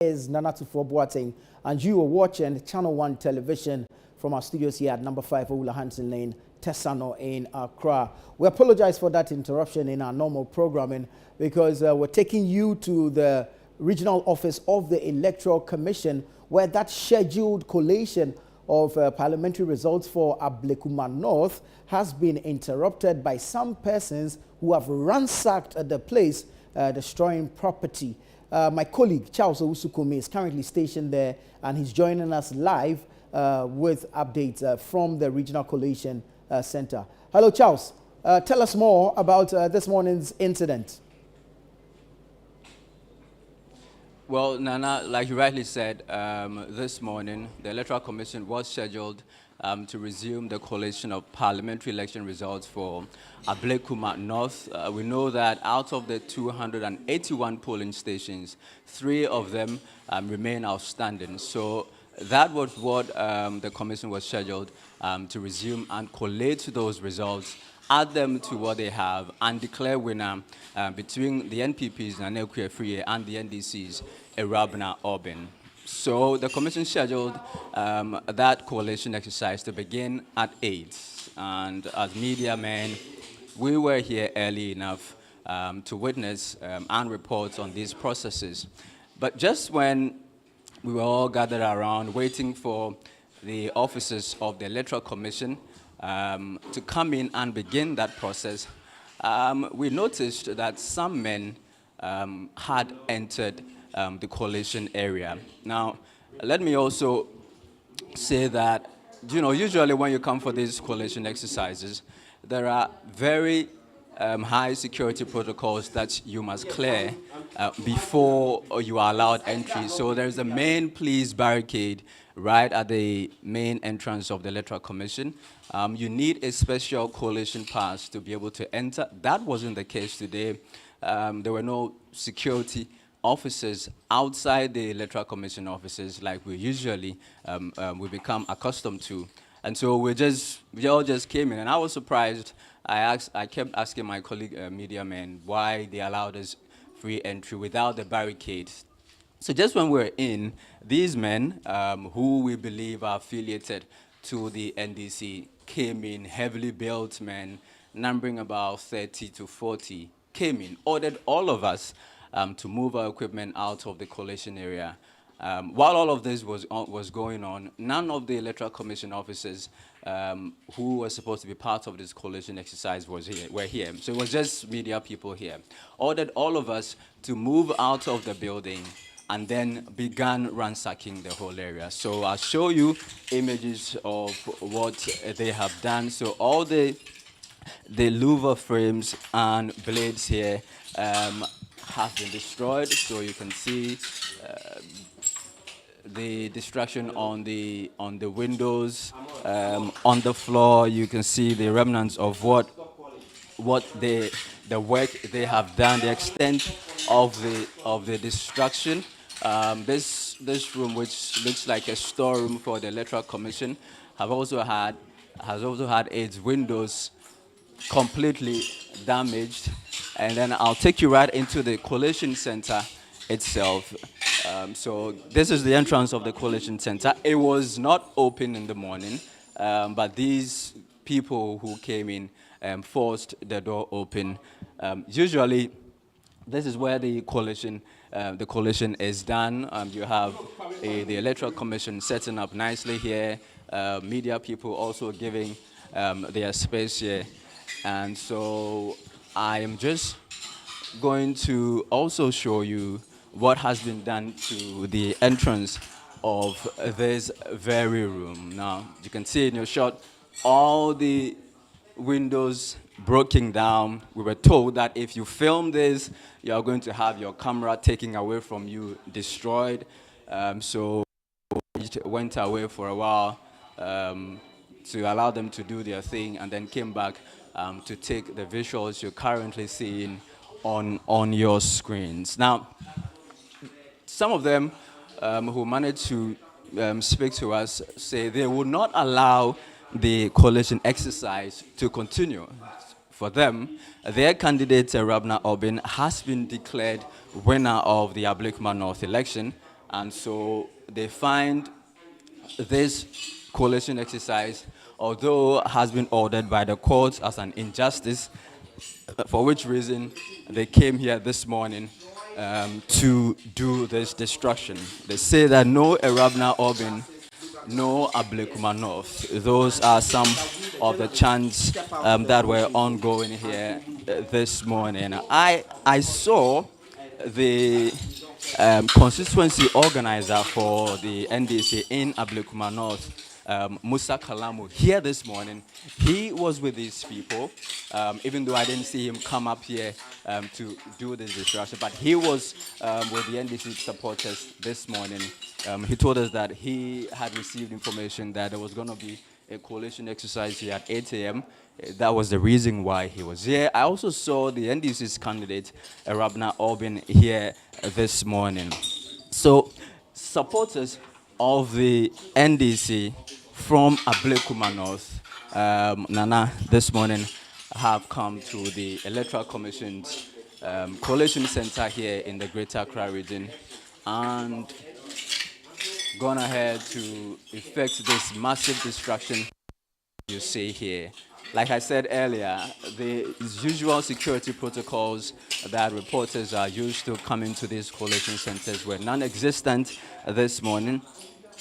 is Nanatufo Boateng, and you are watching ChannelOne television from our studios here at number 5 Oula Hansen Lane, Tesano in Accra. We apologize for that interruption in our normal programming because we're taking you to the regional office of the Electoral Commission where that scheduled collation of parliamentary results for Ablekuma North has been interrupted by some persons who have ransacked the place, destroying property. My colleague Charles Owusukumi is currently stationed there and he's joining us live with updates from the Regional Collation Center. Hello, Charles. Tell us more about this morning's incident. Well, Nana, like you rightly said, this morning the Electoral Commission was scheduled to resume the collation of parliamentary election results for Ablekuma North. We know that out of the 281 polling stations, 3 of them remain outstanding. So that was what the commission was scheduled to resume and collate those results, add them to what they have, and declare winner between the NPP's Nanekwe Free and the NDC's Erabna Orbin. So the commission scheduled that coalition exercise to begin at 8. And as media men, we were here early enough to witness and report on these processes. But just when we were all gathered around waiting for the officers of the Electoral Commission to come in and begin that process, we noticed that some men had entered the collation area. Now, let me also say that, you know, usually when you come for these collation exercises, there are very high security protocols that you must clear before you are allowed entry. So there's a main police barricade right at the main entrance of the Electoral Commission. You need a special collation pass to be able to enter. That wasn't the case today. There were no security officers outside the Electoral Commission offices like we usually we become accustomed to. And so we all just came in, and I was surprised. I kept asking my colleague media men why they allowed us free entry without the barricade. So just when we're in, these men, who we believe are affiliated to the NDC, came in, heavily built men, numbering about 30 to 40, came in, ordered all of us to move our equipment out of the collation area. While all of this was going on, none of the Electoral Commission officers who were supposed to be part of this collation exercise were here. So it was just media people here. Ordered all of us to move out of the building and then began ransacking the whole area. So I'll show you images of what they have done. So all the louver frames and blades here have been destroyed. So you can see the destruction on the windows, on the floor. You can see the remnants of the work they have done, the extent of the destruction. This room, which looks like a storeroom for the Electoral Commission, has also had its windows completely damaged. And then I'll take you right into the Collation Center itself. So this is the entrance of the Collation Center. It was not open in the morning, but these people who came in forced the door open. Usually, this is where the collation is done. You have the Electoral Commission setting up nicely here. Media people also giving their space here. And so I am just going to also show you what has been done to the entrance of this very room. Now, you can see in your shot, all the windows broken down. We were told that if you film this, you are going to have your camera taken away from you, destroyed. So it went away for a while to allow them to do their thing, and then came back to take the visuals you're currently seeing on your screens. Now, some of them who managed to speak to us say they would not allow the coalition exercise to continue. For them, their candidate, Erabna Orbin, has been declared winner of the Ablekuma North election, And so they find this coalition exercise, although has been ordered by the courts as an injustice, for which reason they came here this morning to do this destruction. They say that no Erabna Orbin, no Ablekuma North. Those are some of the chants that were ongoing here this morning. I saw the constituency organizer for the NDC in Ablekuma North, Musa Kalamu, here this morning. He was with these people, even though I didn't see him come up here to do this destruction, but he was with the NDC supporters this morning. He told us that he had received information that there was going to be a coalition exercise here at 8 a.m. That was the reason why he was here. I also saw the NDC's candidate, Rabna Orbin, here this morning. So, supporters of the NDC from Ablekuma North, Nana, this morning have come to the Electoral Commission's Collation Center here in the Greater Accra region and gone ahead to effect this massive destruction you see here. Like I said earlier, the usual security protocols that reporters are used to come into these collation centers were non-existent this morning.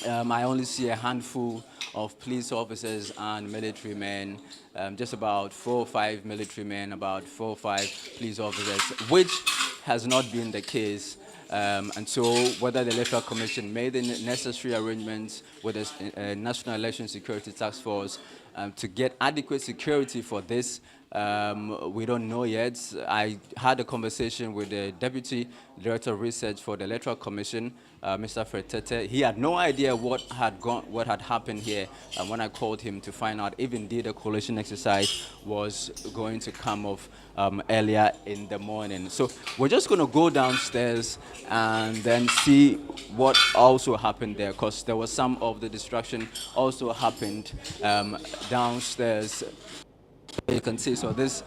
I only see a handful of police officers and military men, just about 4 or 5 military men, about 4 or 5 police officers, which has not been the case. And so whether the Electoral Commission made the necessary arrangements with the National Election Security Task Force to get adequate security for this, we don't know yet. I had a conversation with the Deputy Director of Research for the Electoral Commission, Mr. Fred Tete. He had no idea what had happened here when I called him to find out if indeed a coalition exercise was going to come off earlier in the morning. So we're just going to go downstairs and then see what also happened there, because there was some of the destruction also happened downstairs. You can see, so this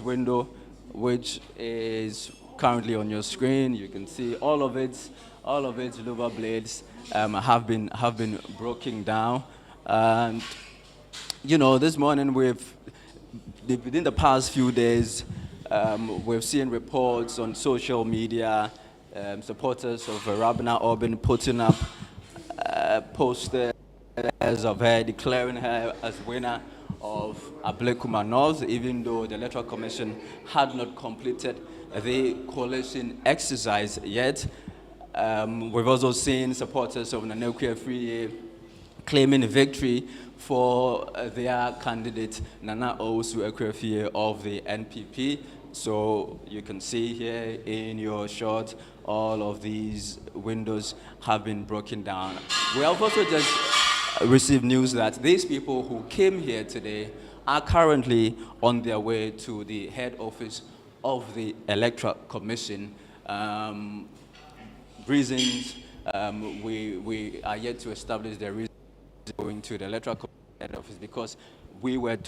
window, which is currently on your screen, you can see all of its louver blades have been broken down. And you know, this morning within the past few days, we've seen reports on social media, supporters of Rabna Orbin putting up posters of her declaring her as winner of Ablekuma North, even though the Electoral Commission had not completed the coalition exercise yet. We've also seen supporters of Nanekwe Free claiming victory for their candidate, Nana Owusu Ekwefie of the NPP. So you can see here in your shot, all of these windows have been broken down. We have also just received news that these people who came here today are currently on their way to the head office of the Electoral Commission. Reasons we are yet to establish the reason going to the Electoral Commission head office, because we were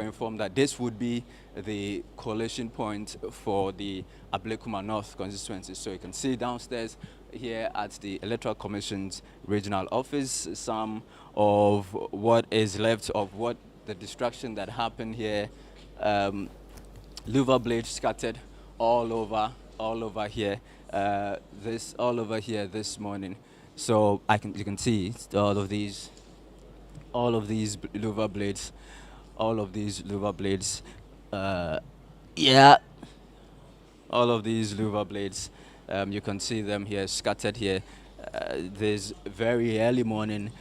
informed that this would be the coalition point for the Ablekuma North constituency. So you can see downstairs here at the Electoral Commission's regional office some of what is left of what the destruction that happened here. Louver blades scattered all over here. All over here this morning. So you can see all of these louver blades, yeah, all of these louver blades. You can see them here scattered here. This very early morning,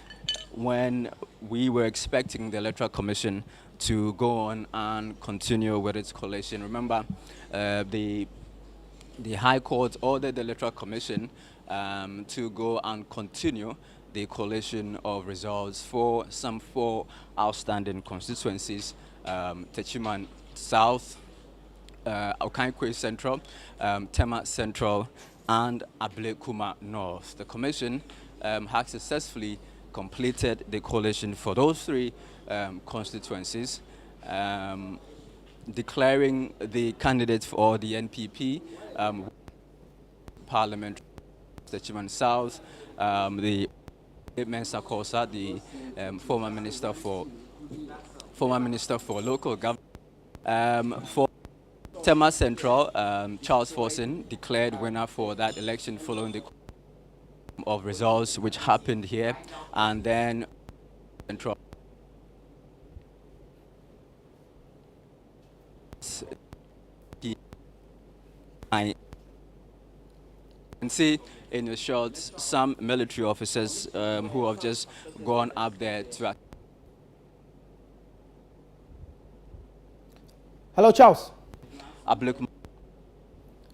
when we were expecting the Electoral Commission to go on and continue with its collation. Remember, the High Court ordered the Electoral Commission to go and continue the collation of results for some 4 outstanding constituencies, Techiman South, Okankwe Central, Tema Central, and Ablekuma North. The Commission has successfully completed the collation for those 3 constituencies, declaring the candidates for the NPP Parliamentary Constituency South, the Mensa Kosa, the former minister for local government. For Tema Central, Charles Forson declared winner for that election following the of results which happened here, and then Central. I can see in the shots some military officers who have just gone up there to. Hello, Charles. Ablekuma.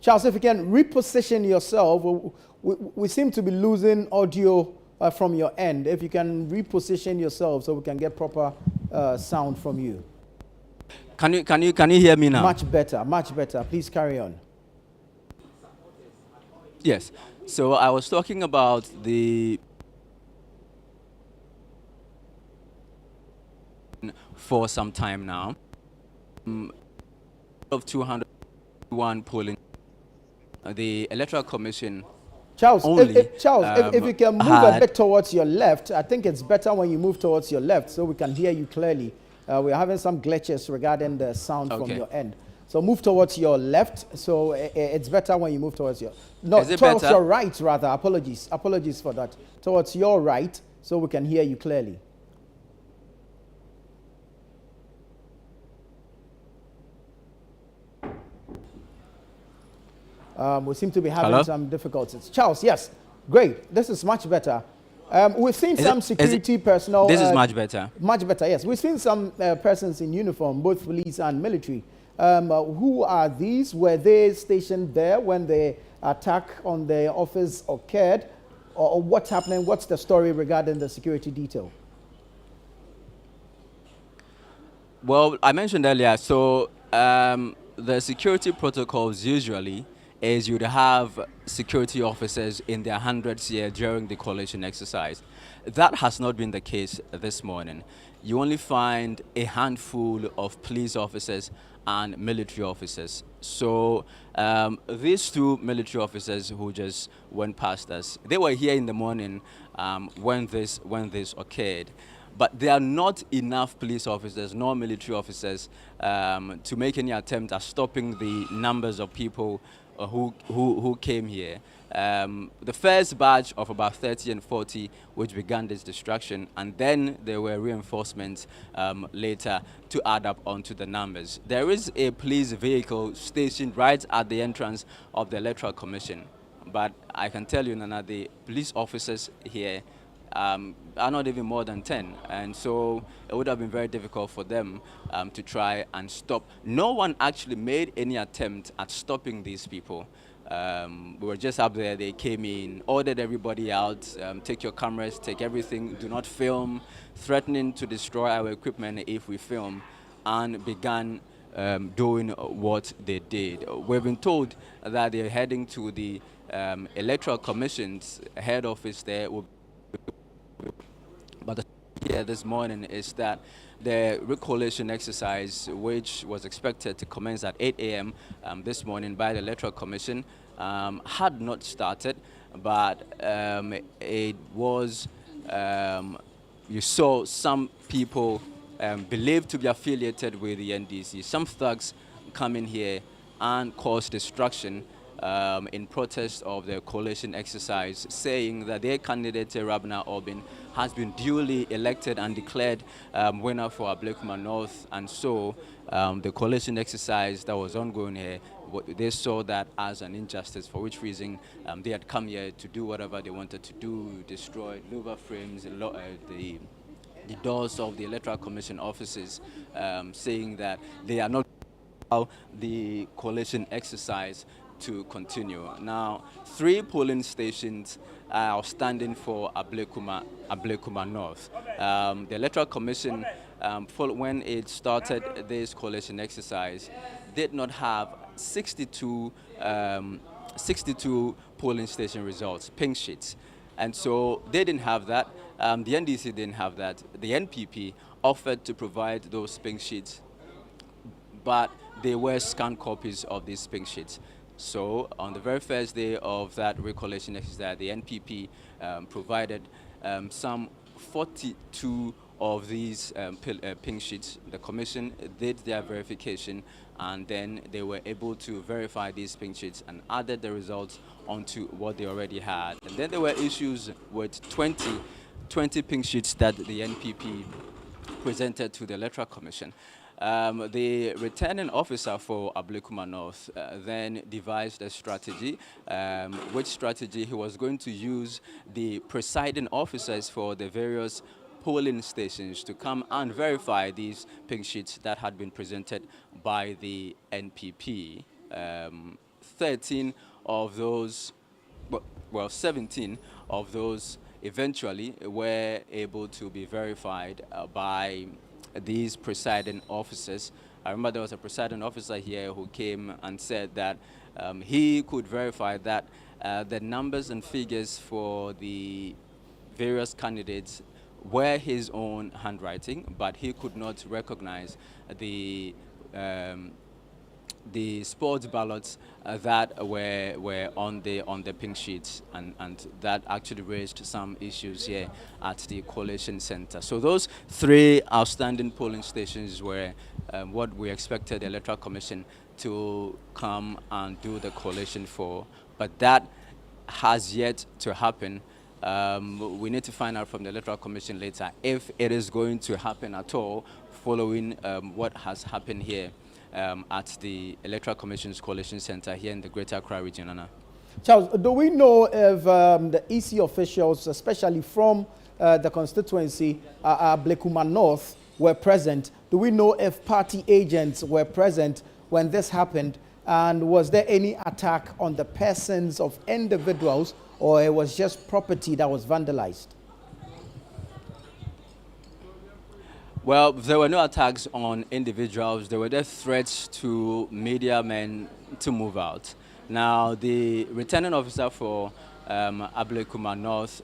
Charles, if you can reposition yourself, we seem to be losing audio from your end. If you can reposition yourself so we can get proper sound from you. Can you hear me now? Much better, much better. Please carry on. Yes. So I was talking about the for some time now. Of 201 polling, the Electoral Commission. Charles, only, if you can move a bit towards your left, I think it's better when you move towards your left so we can hear you clearly. We're having some glitches regarding the sound from your end. So move towards your left. So it's better when you move towards your towards your right rather. Apologies for that. Towards your right, so we can hear you clearly. We seem to be having some difficulties. Charles, yes, great. This is much better. We've seen some security personnel. This is much better. Much better, yes. We've seen some persons in uniform, both police and military. Who are these? Were they stationed there when the attack on the office occurred? Or what's happening? What's the story regarding the security detail? Well, I mentioned earlier, so the security protocols usually is you'd have security officers in their hundreds here during the collation exercise. That has not been the case this morning. You only find a handful of police officers and military officers. So these two military officers who just went past us, they were here in the morning when this occurred. But there are not enough police officers nor military officers to make any attempt at stopping the numbers of people who came here. The first batch of about 30 and 40 which began this destruction, and then there were reinforcements later to add up onto the numbers. There is a police vehicle stationed right at the entrance of the Electoral Commission, but I can tell you, Nana, the police officers here are not even more than 10, and so it would have been very difficult for them to try and stop. No one actually made any attempt at stopping these people. We were just up there, they came in, ordered everybody out, take your cameras, take everything, do not film, threatening to destroy our equipment if we film, and began doing what they did. We've been told that they're heading to the Electoral Commission's head office there. But the here this morning is that the recollation exercise, which was expected to commence at 8 a.m. This morning by the Electoral Commission, had not started, but it was, you saw some people believed to be affiliated with the NDC, some thugs come in here and cause destruction in protest of the coalition exercise, saying that their candidate, Rabna Obin, has been duly elected and declared winner for Ablekuma North. And so the coalition exercise that was ongoing here, they saw that as an injustice, for which reason they had come here to do whatever they wanted to do, destroy louver frames, the doors of the Electoral Commission offices, saying that they are not allow the coalition exercise to continue. Now, 3 polling stations are standing for Ablekuma North. The Electoral Commission, when it started this coalition exercise, did not have 62 polling station results, pink sheets. And so they didn't have that. The NDC didn't have that. The NPP offered to provide those pink sheets, but they were scanned copies of these pink sheets. So on the very first day of that recollation exercise, the NPP provided some 42 of these pink sheets. The commission did their verification, and then they were able to verify these pink sheets and added the results onto what they already had. And then there were issues with 20 pink sheets that the NPP presented to the Electoral Commission. The returning officer for Ablekuma North then devised a strategy, which strategy he was going to use the presiding officers for the various polling stations to come and verify these pink sheets that had been presented by the NPP. 13 of those, well, 17 of those eventually were able to be verified by these presiding officers. I remember there was a presiding officer here who came and said that he could verify that the numbers and figures for the various candidates were his own handwriting, but he could not recognize the sports ballots that were on the pink sheets, and that actually raised some issues here at the Collation Center. So those 3 outstanding polling stations were what we expected the Electoral Commission to come and do the collation for, but that has yet to happen. We need to find out from the Electoral Commission later if it is going to happen at all following what has happened here at the Electoral Commission's Collation Center here in the Greater Accra region. Anna. Charles, do we know if the EC officials, especially from the constituency, Ablekuma North, were present? Do we know if party agents were present when this happened? And was there any attack on the persons of individuals, or it was just property that was vandalized? Well, there were no attacks on individuals. There were just threats to media men to move out. Now, the returning officer for Ablekuma North,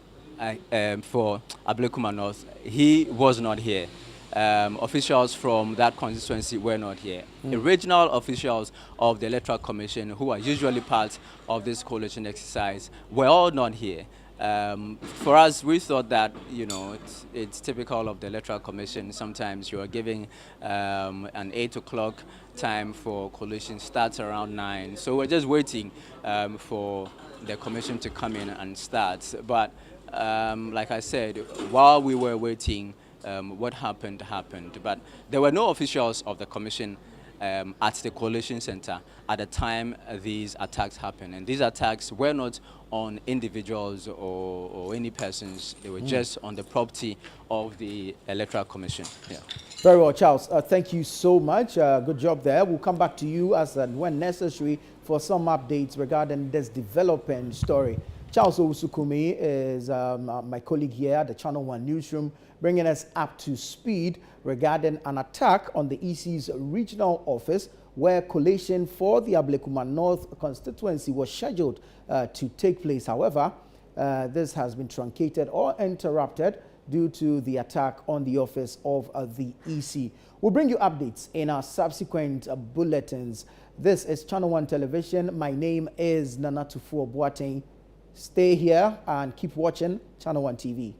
he was not here. Officials from that constituency were not here. The regional officials of the Electoral Commission, who are usually part of this coalition exercise, were all not here. For us, we thought that, you know, it's typical of the Electoral Commission. Sometimes you are giving an 8 o'clock time for collation, starts around 9. So we're just waiting for the commission to come in and start. But like I said, while we were waiting, what happened. But there were no officials of the commission at the Collation Center at the time these attacks happened. And these attacks were not on individuals or any persons. They were just on the property of the Electoral Commission. Yeah. Very well, Charles. Thank you so much. Good job there. We'll come back to you as and when necessary for some updates regarding this developing story. Charles Owusukumi is my colleague here at the ChannelOne newsroom, bringing us up to speed regarding an attack on the EC's regional office, where collation for the Ablekuma North constituency was scheduled to take place. However, this has been truncated or interrupted due to the attack on the office of the EC. We'll bring you updates in our subsequent bulletins. This is ChannelOne Television. My name is Nana Tufuo Boateng. Stay here and keep watching ChannelOne TV.